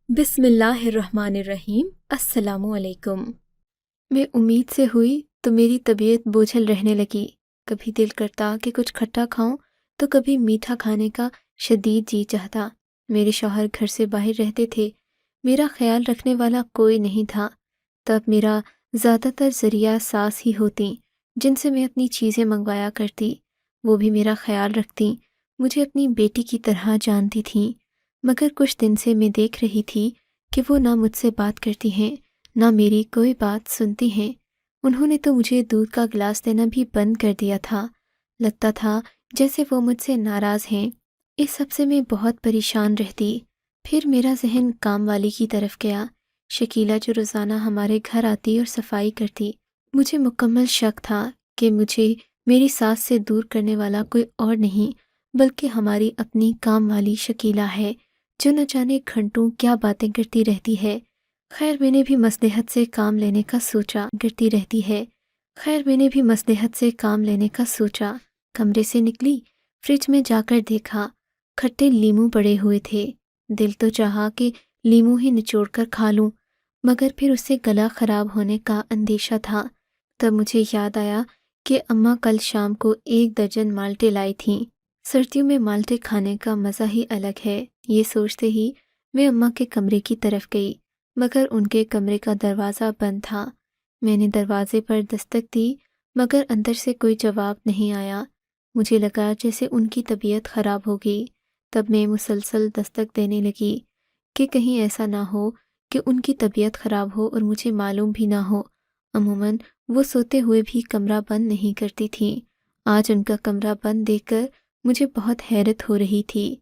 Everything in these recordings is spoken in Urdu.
بسم اللہ الرحمن الرحیم۔ السلام علیکم۔ میں امید سے ہوئی تو میری طبیعت بوجھل رہنے لگی۔ کبھی دل کرتا کہ کچھ کھٹا کھاؤں تو کبھی میٹھا کھانے کا شدید جی چاہتا۔ میرے شوہر گھر سے باہر رہتے تھے، میرا خیال رکھنے والا کوئی نہیں تھا۔ تب میرا زیادہ تر ذریعہ ساس ہی ہوتیں جن سے میں اپنی چیزیں منگوایا کرتی۔ وہ بھی میرا خیال رکھتیں، مجھے اپنی بیٹی کی طرح جانتی تھیں۔ مگر کچھ دن سے میں دیکھ رہی تھی کہ وہ نہ مجھ سے بات کرتی ہیں، نہ میری کوئی بات سنتی ہیں۔ انہوں نے تو مجھے دودھ کا گلاس دینا بھی بند کر دیا تھا۔ لگتا تھا جیسے وہ مجھ سے ناراض ہیں۔ اس سب سے میں بہت پریشان رہتی۔ پھر میرا ذہن کام والی کی طرف گیا، شکیلہ جو روزانہ ہمارے گھر آتی اور صفائی کرتی۔ مجھے مکمل شک تھا کہ مجھے میری ساس سے دور کرنے والا کوئی اور نہیں بلکہ ہماری اپنی کام والی شکیلہ ہے، جو نہ جانے گھنٹوں کیا باتیں کرتی رہتی ہے۔ خیر میں نے بھی مصلحت سے کام لینے کا سوچا کمرے سے نکلی، فریج میں جا کر دیکھا، کھٹے لیموں پڑے ہوئے تھے۔ دل تو چاہا کہ لیموں ہی نچوڑ کر کھا لوں، مگر پھر اس سے گلا خراب ہونے کا اندیشہ تھا۔ تب مجھے یاد آیا کہ اماں کل شام کو 1 درجن مالٹے لائی تھیں۔ سردیوں میں مالٹے کھانے کا مزہ ہی الگ ہے۔ یہ سوچتے ہی میں اماں کے کمرے کی طرف گئی، مگر ان کے کمرے کا دروازہ بند تھا۔ میں نے دروازے پر دستک دی، مگر اندر سے کوئی جواب نہیں آیا۔ مجھے لگا جیسے ان کی طبیعت خراب ہو گئی۔ تب میں مسلسل دستک دینے لگی کہ کہیں ایسا نہ ہو کہ ان کی طبیعت خراب ہو اور مجھے معلوم بھی نہ ہو۔ عموماً وہ سوتے ہوئے بھی کمرہ بند نہیں کرتی تھیں۔ آج ان کا کمرہ بند دیکھ کر مجھے بہت حیرت ہو رہی تھی۔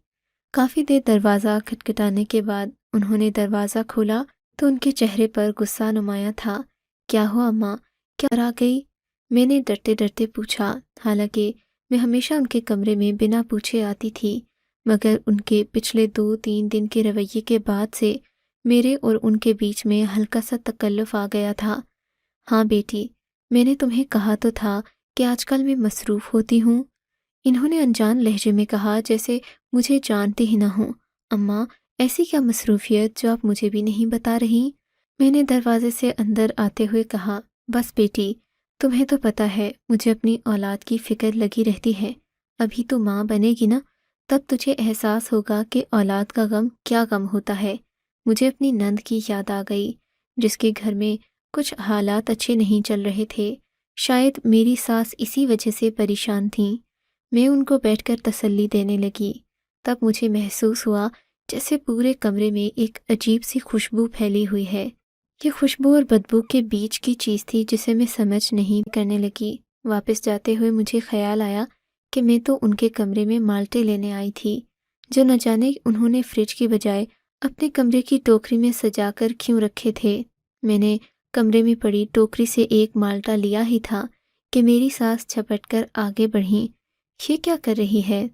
کافی دیر دروازہ کھٹکھٹانے کے بعد انہوں نے دروازہ کھولا تو ان کے چہرے پر غصہ نمایاں تھا۔ کیا ہوا اماں، کیا آ گئی؟ میں نے ڈرتے ڈرتے پوچھا، حالانکہ میں ہمیشہ ان کے کمرے میں بنا پوچھے آتی تھی، مگر ان کے پچھلے 2-3 دن کے رویے کے بعد سے میرے اور ان کے بیچ میں ہلکا سا تکلف آ گیا تھا۔ ہاں بیٹی، میں نے تمہیں کہا تو تھا کہ آج کل میں مصروف ہوتی ہوں۔ انہوں نے انجان لہجے میں کہا جیسے مجھے جانتے ہی نہ ہوں۔ اماں، ایسی کیا مصروفیت جو آپ مجھے بھی نہیں بتا رہی؟ میں نے دروازے سے اندر آتے ہوئے کہا، بس بیٹی، تمہیں تو پتہ ہے مجھے اپنی اولاد کی فکر لگی رہتی ہے۔ ابھی تو ماں بنے گی نا، تب تجھے احساس ہوگا کہ اولاد کا غم کیا غم ہوتا ہے۔ مجھے اپنی نند کی یاد آ گئی، جس کے گھر میں کچھ حالات اچھے نہیں چل رہے تھے۔ شاید میری ساس اسی وجہ سے پریشان تھیں۔ میں ان کو بیٹھ کر تسلی دینے لگی۔ تب مجھے محسوس ہوا جیسے پورے کمرے میں ایک عجیب سی خوشبو پھیلی ہوئی ہے۔ یہ خوشبو اور بدبو کے بیچ کی چیز تھی جسے میں سمجھ نہیں کرنے لگی۔ واپس جاتے ہوئے مجھے خیال آیا کہ میں تو ان کے کمرے میں مالٹے لینے آئی تھی، جو نہ جانے انہوں نے فریج کی بجائے اپنے کمرے کی ٹوکری میں سجا کر کیوں رکھے تھے۔ میں نے کمرے میں پڑی ٹوکری سے ایک مالٹا لیا ہی تھا کہ میری ساس جھپٹ کر آگے بڑھیں۔ یہ کیا کر رہی ہے؟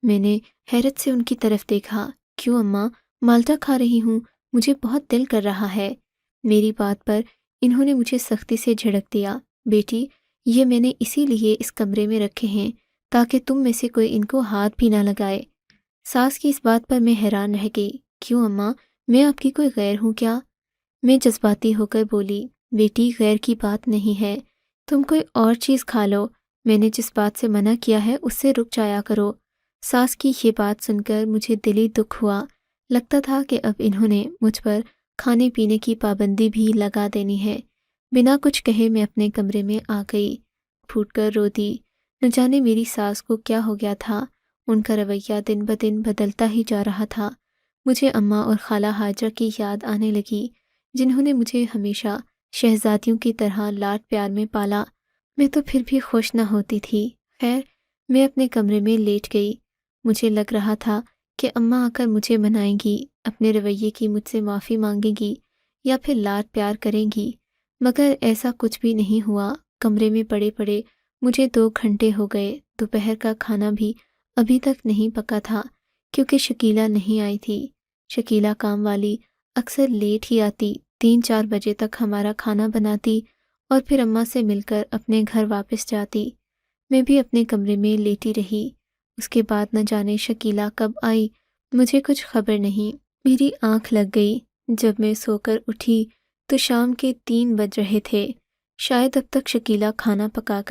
میں نے حیرت سے ان کی طرف دیکھا۔ کیوں اماں، مالٹا کھا رہی ہوں، مجھے بہت دل کر رہا ہے۔ میری بات پر انہوں نے مجھے سختی سے جھڑک دیا۔ بیٹی، یہ میں نے اسی لیے اس کمرے میں رکھے ہیں تاکہ تم میں سے کوئی ان کو ہاتھ بھی نہ لگائے۔ ساس کی اس بات پر میں حیران رہ گئی۔ کیوں اماں، میں آپ کی کوئی غیر ہوں کیا؟ میں جذباتی ہو کر بولی، بیٹی غیر کی بات نہیں ہے، تم کوئی اور چیز کھا لو، میں نے جس بات سے منع کیا ہے اس سے رک جایا کرو۔ ساس کی یہ بات سن کر مجھے دلی دکھ ہوا۔ لگتا تھا کہ اب انہوں نے مجھ پر کھانے پینے کی پابندی بھی لگا دینی ہے۔ بنا کچھ کہے میں اپنے کمرے میں آ گئی، پھوٹ کر رو دی۔ نہ جانے میری ساس کو کیا ہو گیا تھا، ان کا رویہ دن بدن بدلتا ہی جا رہا تھا۔ مجھے اماں اور خالہ حاجرہ کی یاد آنے لگی، جنہوں نے مجھے ہمیشہ شہزادیوں کی طرح لاڈ پیار میں پالا۔ میں تو پھر بھی خوش نہ ہوتی تھی۔ خیر، میں اپنے کمرے میں لیٹ گئی۔ مجھے لگ رہا تھا کہ اماں آ کر مجھے منائیں گی، اپنے رویے کی مجھ سے معافی مانگیں گی یا پھر لاڈ پیار کریں گی، مگر ایسا کچھ بھی نہیں ہوا۔ کمرے میں پڑے پڑے مجھے 2 گھنٹے ہو گئے۔ دوپہر کا کھانا بھی ابھی تک نہیں پکا تھا کیونکہ شکیلہ نہیں آئی تھی۔ شکیلہ کام والی اکثر لیٹ ہی آتی، 3-4 بجے تک ہمارا کھانا بناتی اور پھر اماں سے مل کر اپنے گھر واپس جاتی۔ میں بھی اپنے کمرے میں لیٹی رہی۔ اس کے بعد نہ جانے شکیلہ کب آئی، مجھے کچھ خبر نہیں۔ میری آنکھ لگ گئی، جب میں سو کر اٹھی تو شام کے 3 بج رہے تھے۔ شاید اب تک شکیلا کھانا پکا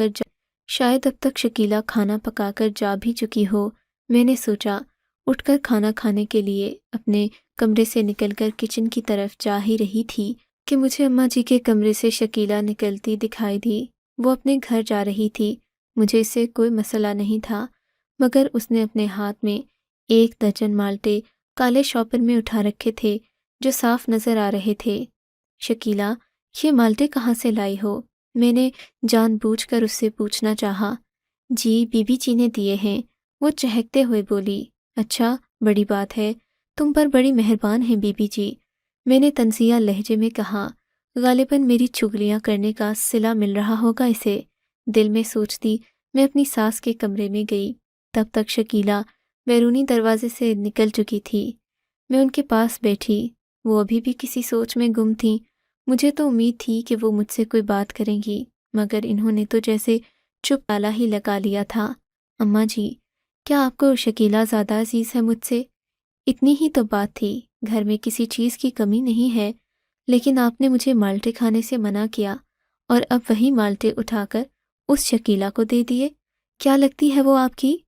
کر جا بھی چکی ہو۔ میں نے سوچا، اٹھ کر کھانا کھانے کے لیے اپنے کمرے سے نکل کر کچن کی طرف جا ہی رہی تھی کہ مجھے اماں جی کے کمرے سے شکیلا نکلتی دکھائی دی۔ وہ اپنے گھر جا رہی تھی۔ مجھے اس سے کوئی مسئلہ نہیں تھا، مگر اس نے اپنے ہاتھ میں 1 درجن مالٹے کالے شاپر میں اٹھا رکھے تھے جو صاف نظر آ رہے تھے۔ شکیلا، یہ مالٹے کہاں سے لائی ہو؟ میں نے جان بوجھ کر اس سے پوچھنا چاہا۔ جی، بی بی جی نے دیے ہیں، وہ چہکتے ہوئے بولی۔ اچھا، بڑی بات ہے، تم پر بڑی مہربان ہیں بی بی جی، میں نے طنزیہ لہجے میں کہا۔ غالباً میری چغلیاں کرنے کا صلہ مل رہا ہوگا اسے، دل میں سوچتی میں اپنی ساس کے کمرے میں گئی۔ تب تک شکیلا بیرونی دروازے سے نکل چکی تھی۔ میں ان کے پاس بیٹھی، وہ ابھی بھی کسی سوچ میں گم تھیں۔ مجھے تو امید تھی کہ وہ مجھ سے کوئی بات کریں گی، مگر انہوں نے تو جیسے چپ تالا ہی لگا لیا تھا۔ اماں جی، کیا آپ کو شکیلا زیادہ عزیز ہے مجھ سے؟ اتنی ہی تو بات تھی، گھر میں کسی چیز کی کمی نہیں ہے، لیکن آپ نے مجھے مالٹے کھانے سے منع کیا اور اب وہی مالٹے اٹھا کر اس شکیلا کو دے دیے۔ کیا لگتی ہے وہ آپ کی؟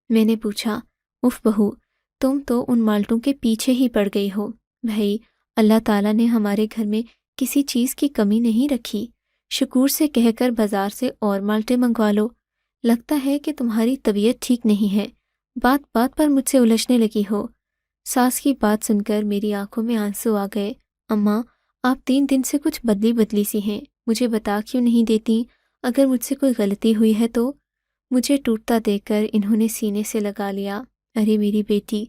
میں نے پوچھا۔ اف بہو، تم تو ان مالٹوں کے پیچھے ہی پڑ گئی ہو۔ بھائی، اللہ تعالیٰ نے ہمارے گھر میں کسی چیز کی کمی نہیں رکھی، شکور سے کہہ کر بازار سے اور مالٹے منگوا لو۔ لگتا ہے کہ تمہاری طبیعت ٹھیک نہیں ہے، بات بات پر مجھ سے الجھنے لگی ہو۔ ساس کی بات سن کر میری آنکھوں میں آنسو آ گئے۔ اماں، آپ 3 دن سے کچھ بدلی سی ہیں، مجھے بتا کیوں نہیں دیتی؟ اگر مجھ سے کوئی غلطی ہوئی ہے تو؟ مجھے ٹوٹتا دیکھ کر انہوں نے سینے سے لگا لیا۔ ارے میری بیٹی،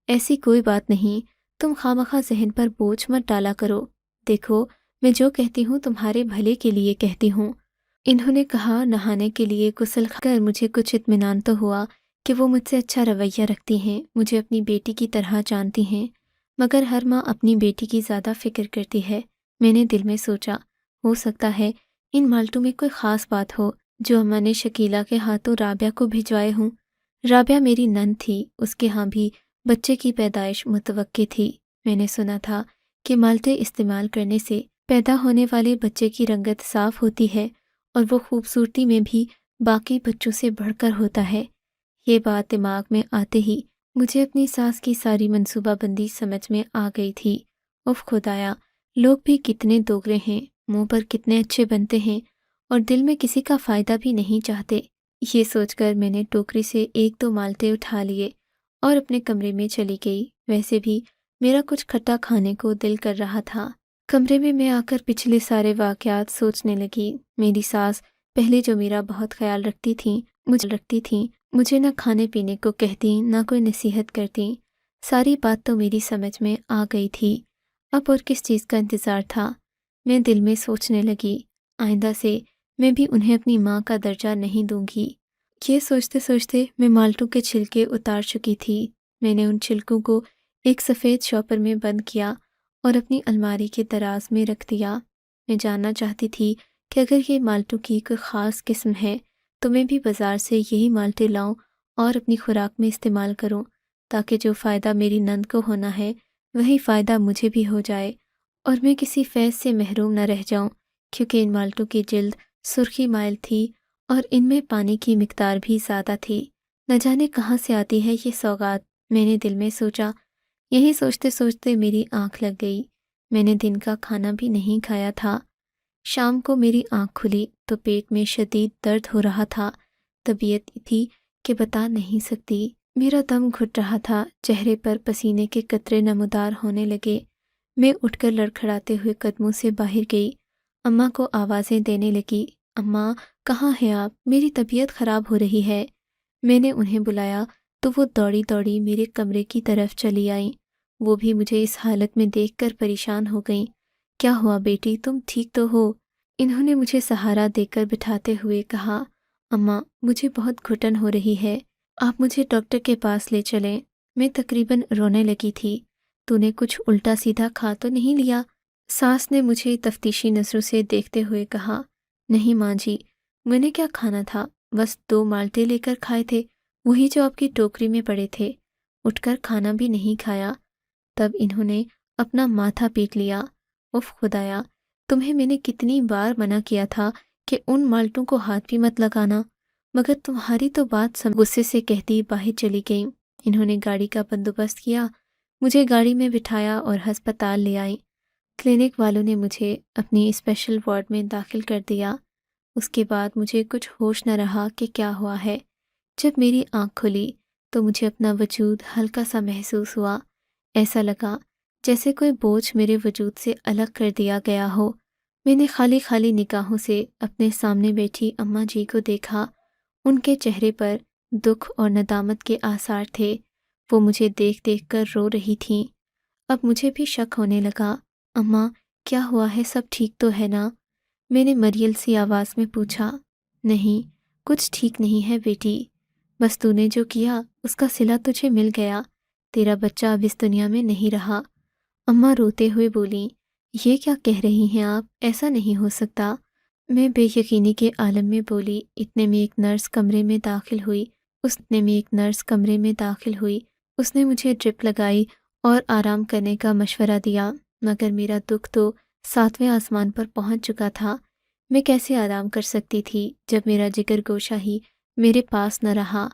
ایسی کوئی بات نہیں، تم خواہ ذہن پر بوجھ مت ڈالا کرو۔ دیکھو، میں جو کہتی ہوں تمہارے بھلے کے لیے کہتی ہوں۔ انہوں نے کہا، نہانے کے لیے غسل کر مجھے کچھ اطمینان تو ہوا کہ وہ مجھ سے اچھا رویہ رکھتی ہیں، مجھے اپنی بیٹی کی طرح جانتی ہیں، مگر ہر ماں اپنی بیٹی کی زیادہ فکر کرتی ہے۔ میں نے دل میں سوچا، ہو سکتا ہے ان مالٹوں میں کوئی خاص بات ہو جو اماں نے شکیلا کے ہاتھوں رابعہ کو بھجوائے ہوں۔ رابعہ میری نند تھی، اس کے ہاں بھی بچے کی پیدائش متوقع تھی۔ میں نے سنا تھا کہ مالٹے استعمال کرنے سے پیدا ہونے والے بچے کی رنگت صاف ہوتی ہے اور وہ خوبصورتی میں بھی باقی بچوں سے بڑھ کر ہوتا ہے۔ یہ بات دماغ میں آتے ہی مجھے اپنی ساس کی ساری منصوبہ بندی سمجھ میں آ گئی تھی۔ اف خدایا، لوگ بھی کتنے دوگلے ہیں، منہ پر کتنے اچھے بنتے ہیں اور دل میں کسی کا فائدہ بھی نہیں چاہتے۔ یہ سوچ کر میں نے ٹوکری سے 1-2 مالٹے اٹھا لیے اور اپنے کمرے میں چلی گئی۔ ویسے بھی میرا کچھ کھٹا کھانے کو دل کر رہا تھا۔ کمرے میں آ کر پچھلے سارے واقعات سوچنے لگی۔ میری ساس پہلے جو میرا بہت خیال رکھتی تھیں، مجھے نہ کھانے پینے کو کہتی نہ کوئی نصیحت کرتی۔ ساری بات تو میری سمجھ میں آ گئی تھی، اب اور کس چیز کا انتظار تھا؟ میں دل میں سوچنے لگی، آئندہ سے میں بھی انہیں اپنی ماں کا درجہ نہیں دوں گی۔ یہ سوچتے سوچتے میں مالٹوں کے چھلکے اتار چکی تھی۔ میں نے ان چھلکوں کو ایک سفید شاپر میں بند کیا اور اپنی الماری کے دراز میں رکھ دیا۔ میں جاننا چاہتی تھی کہ اگر یہ مالٹوں کی کوئی خاص قسم ہے تو میں بھی بازار سے یہی مالٹے لاؤں اور اپنی خوراک میں استعمال کروں، تاکہ جو فائدہ میری نند کو ہونا ہے وہی فائدہ مجھے بھی ہو جائے اور میں کسی فیض سے محروم نہ رہ جاؤں، کیونکہ ان مالٹوں کی جلد سرخی مائل تھی اور ان میں پانی کی مقدار بھی زیادہ تھی۔ نہ جانے کہاں سے آتی ہے یہ سوغات، میں نے دل میں سوچا۔ یہی سوچتے سوچتے میری آنکھ لگ گئی۔ میں نے دن کا کھانا بھی نہیں کھایا تھا۔ شام کو میری آنکھ کھلی تو پیٹ میں شدید درد ہو رہا تھا، طبیعت تھی کہ بتا نہیں سکتی۔ میرا دم گھٹ رہا تھا، چہرے پر پسینے کے قطرے نمودار ہونے لگے۔ میں اٹھ کر لڑکھڑاتے ہوئے قدموں سے باہر گئی، اماں کو آوازیں دینے لگی، اماں کہاں ہیں آپ؟ میری طبیعت خراب ہو رہی ہے۔ میں نے انہیں بلایا تو وہ دوڑی دوڑی میرے کمرے کی طرف چلی آئیں۔ وہ بھی مجھے اس حالت میں دیکھ کر پریشان ہو گئیں۔ کیا ہوا بیٹی، تم ٹھیک تو ہو؟ انہوں نے مجھے سہارا دے کر بٹھاتے ہوئے کہا، اماں مجھے بہت گھٹن ہو رہی ہے، آپ مجھے ڈاکٹر کے پاس لے چلیں۔ میں تقریباً رونے لگی تھی۔ تو نے کچھ الٹا سیدھا کھا تو نہیں لیا؟ ساس نے مجھے تفتیشی نظروں سے دیکھتے ہوئے کہا، نہیں ماں جی، میں نے کیا کھانا تھا، بس 2 مالٹے لے کر کھائے تھے، وہی جو آپ کی ٹوکری میں پڑے تھے، اٹھ کر کھانا بھی نہیں کھایا۔ تب انہوں نے اپنا ماتھا پیٹ لیا۔ اف خدایا، تمہیں میں نے کتنی بار منع کیا تھا کہ ان مالٹوں کو ہاتھ بھی مت لگانا، مگر تمہاری تو بات سب غصے سے کہتی باہر چلی گئیں۔ انہوں نے گاڑی کا بندوبست کیا، مجھے گاڑی میں بٹھایا اور ہسپتال لے آئیں۔ کلینک والوں نے مجھے اپنی اسپیشل وارڈ میں داخل کر دیا۔ اس کے بعد مجھے کچھ ہوش نہ رہا کہ کیا ہوا ہے۔ جب میری آنکھ کھلی تو مجھے اپنا وجود ہلکا سا محسوس ہوا۔ ایسا لگا جیسے کوئی بوجھ میرے وجود سے الگ کر دیا گیا ہو۔ میں نے خالی خالی نگاہوں سے اپنے سامنے بیٹھی اماں جی کو دیکھا۔ ان کے چہرے پر دکھ اور ندامت کے آثار تھے۔ وہ مجھے دیکھ دیکھ کر رو رہی تھیں۔ اب مجھے بھی شک ہونے لگا۔ اماں، کیا ہوا ہے؟ سب ٹھیک تو ہے نا؟ میں نے مریل سی آواز میں پوچھا۔ نہیں، کچھ ٹھیک نہیں ہے بیٹی، بس تو نے جو کیا اس کا صلہ تجھے مل گیا۔ تیرا بچہ اب اس دنیا میں نہیں رہا۔ اماں روتے ہوئے بولیں، یہ کیا کہہ رہی ہیں آپ؟ ایسا نہیں ہو سکتا۔ میں بے یقینی کے عالم میں بولی۔ اتنے میں ایک نرس کمرے میں داخل ہوئی۔ اس نے مجھے ڈرپ لگائی اور آرام کرنے کا مشورہ دیا، مگر میرا دکھ تو 7ویں آسمان پر پہنچ چکا تھا۔ میں کیسے آرام کر سکتی تھی جب میرا جگر گوشہ ہی میرے پاس نہ رہا؟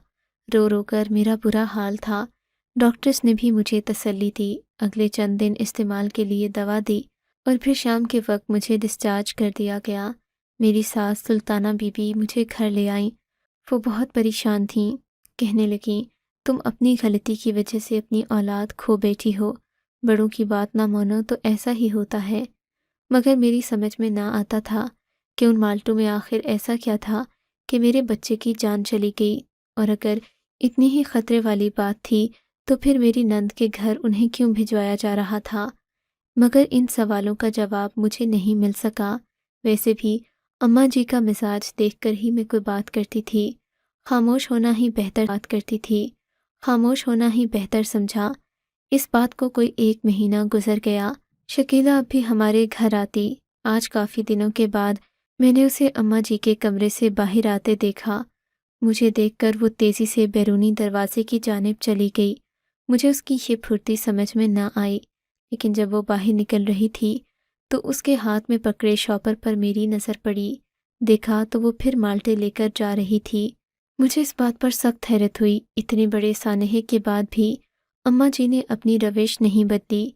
رو رو کر میرا برا حال تھا۔ ڈاکٹرز نے بھی مجھے تسلی دی، اگلے چند دن استعمال کے لیے دوا دی اور پھر شام کے وقت مجھے ڈسچارج کر دیا گیا۔ میری ساس سلطانہ بی بی مجھے گھر لے آئیں۔ وہ بہت پریشان تھیں، کہنے لگیں، تم اپنی غلطی کی وجہ سے اپنی اولاد کھو بیٹھی ہو، بڑوں کی بات نہ مانو تو ایسا ہی ہوتا ہے۔ مگر میری سمجھ میں نہ آتا تھا کہ ان مالٹوں میں آخر ایسا کیا تھا کہ میرے بچے کی جان چلی گئی، اور اگر اتنی ہی خطرے والی بات تھی تو پھر میری نند کے گھر انہیں کیوں بھجوایا جا رہا تھا؟ مگر ان سوالوں کا جواب مجھے نہیں مل سکا۔ ویسے بھی اماں جی کا مزاج دیکھ کر ہی میں کوئی بات کرتی تھی۔ خاموش ہونا ہی بہتر سمجھا۔ اس بات کو کوئی 1 مہینہ گزر گیا۔ شکیلہ اب بھی ہمارے گھر آتی۔ آج کافی دنوں کے بعد میں نے اسے اماں جی کے کمرے سے باہر آتے دیکھا۔ مجھے دیکھ کر وہ تیزی سے بیرونی دروازے کی جانب چلی گئی۔ مجھے اس کی یہ پھرتی سمجھ میں نہ آئی، لیکن جب وہ باہر نکل رہی تھی تو اس کے ہاتھ میں پکڑے شاپر پر میری نظر پڑی۔ دیکھا تو وہ پھر مالٹے لے کر جا رہی تھی۔ مجھے اس بات پر سخت حیرت ہوئی، اتنے بڑے سانحے کے بعد بھی اماں جی نے اپنی روش نہیں بدلی۔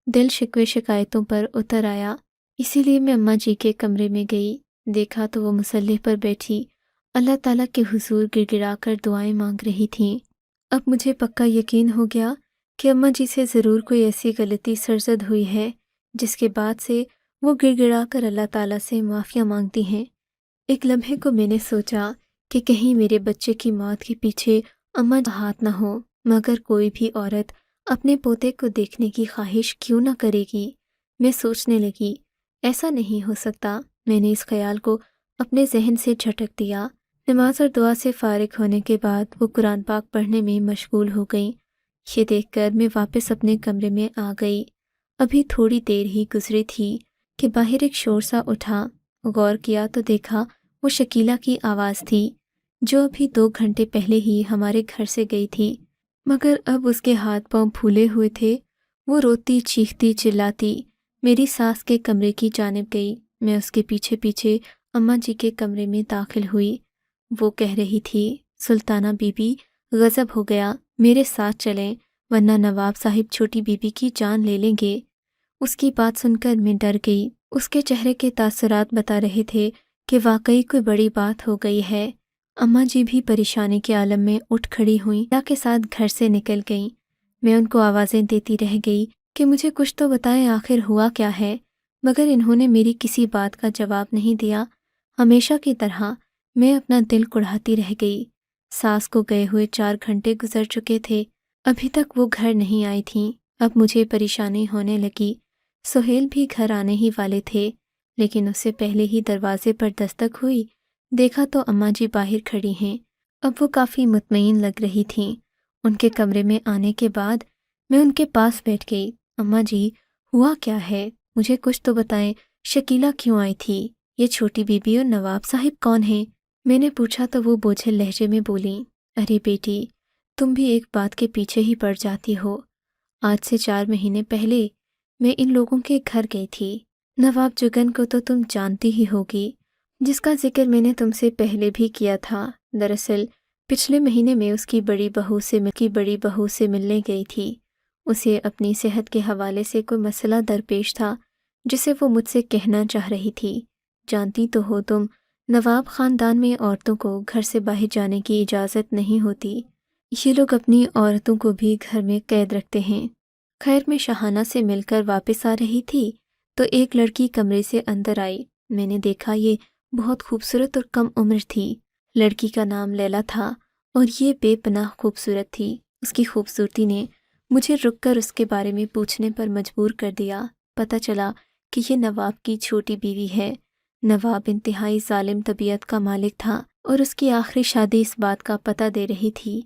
دل شکوے شکایتوں پر اتر آیا، اسی لیے میں اماں جی کے کمرے میں گئی۔ دیکھا تو وہ مصلی پر بیٹھی اللہ تعالیٰ کے حضور گڑ گڑا کر دعائیں مانگ رہی تھیں۔ اب مجھے پکا یقین ہو گیا کہ اماں جی سے ضرور کوئی ایسی غلطی سرزد ہوئی ہے جس کے بعد سے وہ گڑ گڑا کر اللہ تعالیٰ سے معافیاں مانگتی ہیں۔ ایک لمحے کو میں نے سوچا کہ کہیں میرے بچے کی موت کے پیچھے اماں کا ہاتھ نہ ہو، مگر کوئی بھی عورت اپنے پوتے کو دیکھنے کی خواہش کیوں نہ کرے گی؟ میں سوچنے لگی، ایسا نہیں ہو سکتا۔ میں نے اس خیال کو اپنے ذہن سے جھٹک دیا۔ نماز اور دعا سے فارغ ہونے کے بعد وہ قرآن پاک پڑھنے میں مشغول ہو گئیں۔ یہ دیکھ کر میں واپس اپنے کمرے میں آ گئی۔ ابھی تھوڑی دیر ہی گزری تھی کہ باہر ایک شور سا اٹھا۔ غور کیا تو دیکھا وہ شکیلہ کی آواز تھی، جو ابھی 2 گھنٹے پہلے ہی ہمارے گھر سے گئی تھی، مگر اب اس کے ہاتھ پاؤں پھولے ہوئے تھے۔ وہ روتی چیختی چلاتی میری ساس کے کمرے کی جانب گئی۔ میں اس کے پیچھے پیچھے اماں جی کے کمرے میں داخل ہوئی۔ وہ کہہ رہی تھی، سلطانہ بی بی، غضب ہو گیا، میرے ساتھ چلیں ورنہ نواب صاحب چھوٹی بی بی کی جان لے لیں گے۔ اس کی بات سن کر میں ڈر گئی۔ اس کے چہرے کے تاثرات بتا رہے تھے کہ واقعی کوئی بڑی بات ہو گئی ہے۔ اماں جی بھی پریشانی کے عالم میں اٹھ کھڑی ہوئیں، اللہ کے ساتھ گھر سے نکل گئیں۔ میں ان کو آوازیں دیتی رہ گئی کہ مجھے کچھ تو بتائیں، آخر ہوا کیا ہے، مگر انہوں نے میری کسی بات کا جواب نہیں دیا۔ ہمیشہ کی طرح میں اپنا دل کڑھاتی رہ گئی۔ ساس کو گئے ہوئے 4 گھنٹے گزر چکے تھے، ابھی تک وہ گھر نہیں آئی تھیں۔ اب مجھے پریشانی ہونے لگی۔ سہیل بھی گھر آنے ہی والے تھے، لیکن اس سے پہلے ہی دروازے پر دستک ہوئی۔ دیکھا تو اماں جی باہر کھڑی ہیں۔ اب وہ کافی مطمئن لگ رہی تھیں۔ ان کے کمرے میں آنے کے بعد میں ان کے پاس بیٹھ گئی۔ اماں جی، ہوا کیا ہے؟ مجھے کچھ تو بتائیں، شکیلہ کیوں آئی تھی؟ یہ چھوٹی بی بی اور نواب صاحب کون ہیں؟ میں نے پوچھا تو وہ بوجھل لہجے میں بولیں، ارے بیٹی، تم بھی ایک بات کے پیچھے ہی پڑ جاتی ہو۔ آج سے 4 مہینے پہلے میں ان لوگوں کے گھر گئی تھی۔ نواب جگن کو تو تم جانتی ہی ہوگی، جس کا ذکر میں نے تم سے پہلے بھی کیا تھا۔ دراصل پچھلے مہینے میں اس کی بڑی بہو سے ملنے گئی تھی۔ اسے اپنی صحت کے حوالے سے کوئی مسئلہ درپیش تھا جسے وہ مجھ سے کہنا چاہ رہی تھی۔ جانتی تو ہو تم، نواب خاندان میں عورتوں کو گھر سے باہر جانے کی اجازت نہیں ہوتی۔ یہ لوگ اپنی عورتوں کو بھی گھر میں قید رکھتے ہیں۔ خیر، میں شاہانہ سے مل کر واپس آ رہی تھی تو ایک لڑکی کمرے سے اندر آئی۔ میں نے دیکھا یہ بہت خوبصورت اور کم عمر تھی۔ لڑکی کا نام لیلا تھا اور یہ بے پناہ خوبصورت تھی۔ اس کی خوبصورتی نے مجھے رک کر اس کے بارے میں پوچھنے پر مجبور کر دیا۔ پتہ چلا کہ یہ نواب کی چھوٹی بیوی ہے۔ نواب انتہائی ظالم طبیعت کا مالک تھا اور اس کی آخری شادی اس بات کا پتہ دے رہی تھی،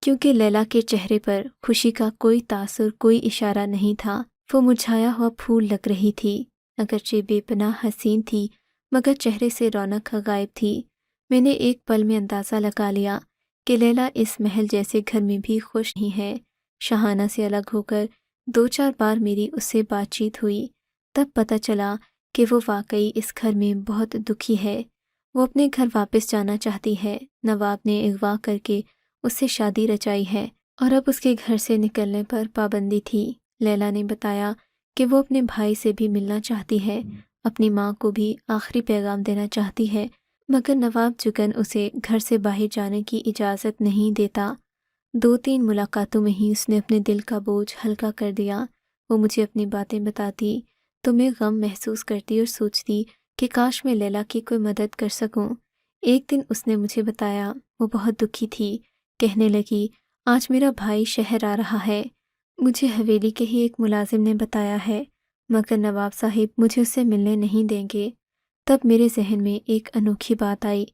کیونکہ لیلا کے چہرے پر خوشی کا کوئی تاثر، کوئی اشارہ نہیں تھا۔ وہ مرجھایا ہوا پھول لگ رہی تھی، اگرچہ بے پناہ حسین تھی مگر چہرے سے رونق غائب تھی۔ میں نے ایک پل میں اندازہ لگا لیا کہ لیلا اس محل جیسے گھر میں بھی خوش نہیں ہے۔ شاہانہ سے الگ ہو کر 2-4 بار میری اس سے بات چیت ہوئی، تب پتہ چلا کہ وہ واقعی اس گھر میں بہت دکھی ہے۔ وہ اپنے گھر واپس جانا چاہتی ہے۔ نواب نے اغوا کر کے اس سے شادی رچائی ہے اور اب اس کے گھر سے نکلنے پر پابندی تھی۔ لیلا نے بتایا کہ وہ اپنے بھائی سے بھی ملنا چاہتی ہے، اپنی ماں کو بھی آخری پیغام دینا چاہتی ہے، مگر نواب جگن اسے گھر سے باہر جانے کی اجازت نہیں دیتا۔ 2-3 ملاقاتوں میں ہی اس نے اپنے دل کا بوجھ ہلکا کر دیا۔ وہ مجھے اپنی باتیں بتاتی تو میں غم محسوس کرتی اور سوچتی کہ کاش میں لیلا کی کوئی مدد کر سکوں۔ ایک دن اس نے مجھے بتایا وہ بہت دکھی تھی۔ کہنے لگی، آج میرا بھائی شہر آ رہا ہے، مجھے حویلی کے ہی ایک ملازم نے بتایا ہے، مگر نواب صاحب مجھے اس سے ملنے نہیں دیں گے۔ تب میرے ذہن میں ایک انوکھی بات آئی۔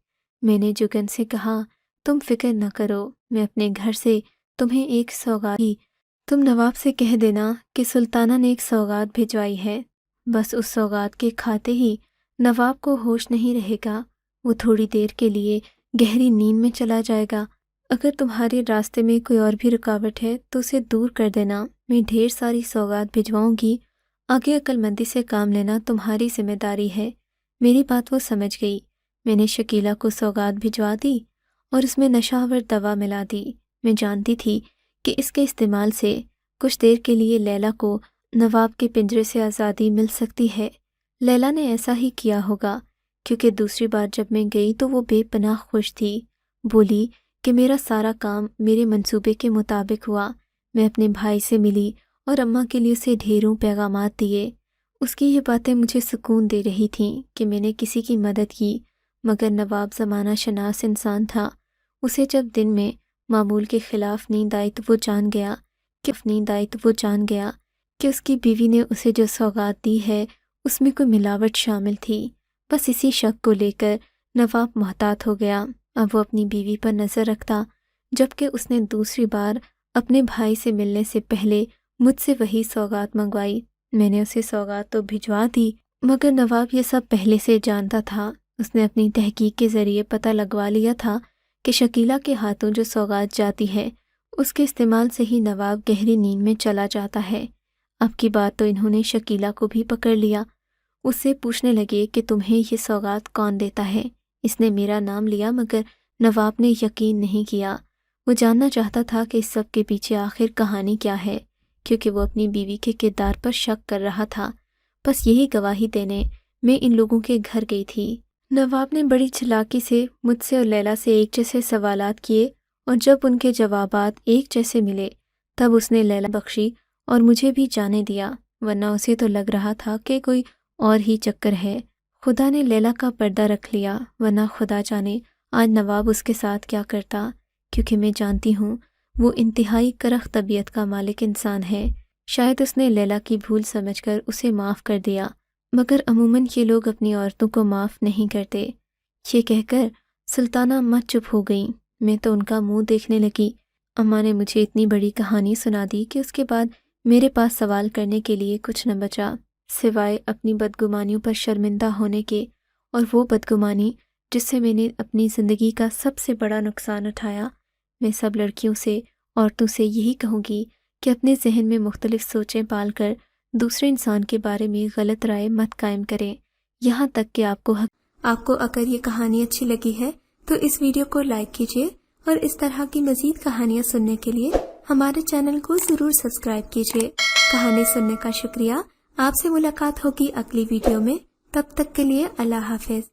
میں نے جگن سے کہا، تم فکر نہ کرو، میں اپنے گھر سے تمہیں ایک سوغات دی۔ تم نواب سے کہہ دینا کہ سلطانہ نے ایک سوغات بھجوائی ہے۔ بس اس سوغات کے کھاتے ہی نواب کو ہوش نہیں رہے گا، وہ تھوڑی دیر کے لیے گہری نیند میں چلا جائے گا۔ اگر تمہارے راستے میں کوئی اور بھی رکاوٹ ہے تو اسے دور کر دینا۔ میں ڈھیر ساری سوغات بھجواؤں گی، آگے عقل مندی سے کام لینا تمہاری ذمہ داری ہے۔ میری بات وہ سمجھ گئی۔ میں نے شکیلہ کو سوغات بھجوا دی اور اس میں نشہ آور دوا ملا دی۔ میں جانتی تھی کہ اس کے استعمال سے کچھ دیر کے لیے لیلا کو نواب کے پنجرے سے آزادی مل سکتی ہے۔ لیلا نے ایسا ہی کیا ہوگا، کیونکہ دوسری بار جب میں گئی تو وہ بے پناہ خوش تھی۔ بولی کہ میرا سارا کام میرے منصوبے کے مطابق ہوا۔ میں اپنے بھائی سے ملی اور اماں کے لیے اسے ڈھیروں پیغامات دیے۔ اس کی یہ باتیں مجھے سکون دے رہی تھیں کہ میں نے کسی کی مدد کی، مگر نواب زمانہ شناس انسان تھا۔ اسے جب دن میں معمول کے خلاف نیند آئی تو وہ جان گیا کہ اس کی بیوی نے اسے جو سوغات دی ہے اس میں کوئی ملاوٹ شامل تھی۔ بس اسی شک کو لے کر نواب محتاط ہو گیا۔ اب وہ اپنی بیوی پر نظر رکھتا، جبکہ اس نے دوسری بار اپنے بھائی سے ملنے سے پہلے مجھ سے وہی سوغات منگوائی۔ میں نے اسے سوغات تو بھجوا دی، مگر نواب یہ سب پہلے سے جانتا تھا۔ اس نے اپنی تحقیق کے ذریعے پتہ لگوا لیا تھا کہ شکیلہ کے ہاتھوں جو سوغات جاتی ہے اس کے استعمال سے ہی نواب گہری نیند میں چلا جاتا ہے۔ اب کی بات تو انہوں نے شکیلہ کو بھی پکڑ لیا۔ اس سے پوچھنے لگے کہ تمہیں یہ سوغات کون دیتا ہے۔ اس نے میرا نام لیا مگر نواب نے یقین نہیں کیا۔ وہ جاننا چاہتا تھا کہ اس سب کے پیچھے آخر کہانی کیا ہے، کیونکہ وہ اپنی بیوی کے کردار پر شک کر رہا تھا۔ بس یہی گواہی دینے میں ان لوگوں کے گھر گئی تھی۔ نواب نے بڑی چلاکی سے مجھ سے اور لیلا سے ایک جیسے سوالات کیے، اور جب ان کے جوابات ایک جیسے ملے تب اس نے لیلا بخشی اور مجھے بھی جانے دیا، ورنہ اسے تو لگ رہا تھا کہ کوئی اور ہی چکر ہے۔ خدا نے لیلا کا پردہ رکھ لیا، ورنہ خدا جانے آج نواب اس کے ساتھ کیا کرتا، کیونکہ میں جانتی ہوں وہ انتہائی کرخ طبیعت کا مالک انسان ہے۔ شاید اس نے لیلا کی بھول سمجھ کر اسے معاف کر دیا، مگر عموماً یہ لوگ اپنی عورتوں کو معاف نہیں کرتے۔ یہ کہہ کر سلطانہ اماں چپ ہو گئیں۔ میں تو ان کا منہ دیکھنے لگی۔ اماں نے مجھے اتنی بڑی کہانی سنا دی کہ اس کے بعد میرے پاس سوال کرنے کے لیے کچھ نہ بچا، سوائے اپنی بدگمانیوں پر شرمندہ ہونے کے، اور وہ بدگمانی جس سے میں نے اپنی زندگی کا سب سے بڑا نقصان اٹھایا۔ میں سب لڑکیوں سے، عورتوں سے یہی کہوں گی کہ اپنے ذہن میں مختلف سوچیں پال کر دوسرے انسان کے بارے میں غلط رائے مت قائم کریں، یہاں تک کہ آپ کو اگر یہ کہانی اچھی لگی ہے تو اس ویڈیو کو لائک کیجیے، اور اس طرح کی مزید کہانیاں سننے کے لیے ہمارے چینل کو ضرور سبسکرائب کیجیے۔ کہانی سننے کا شکریہ۔ آپ سے ملاقات ہوگی اگلی ویڈیو میں، تب تک کے لیے اللہ حافظ۔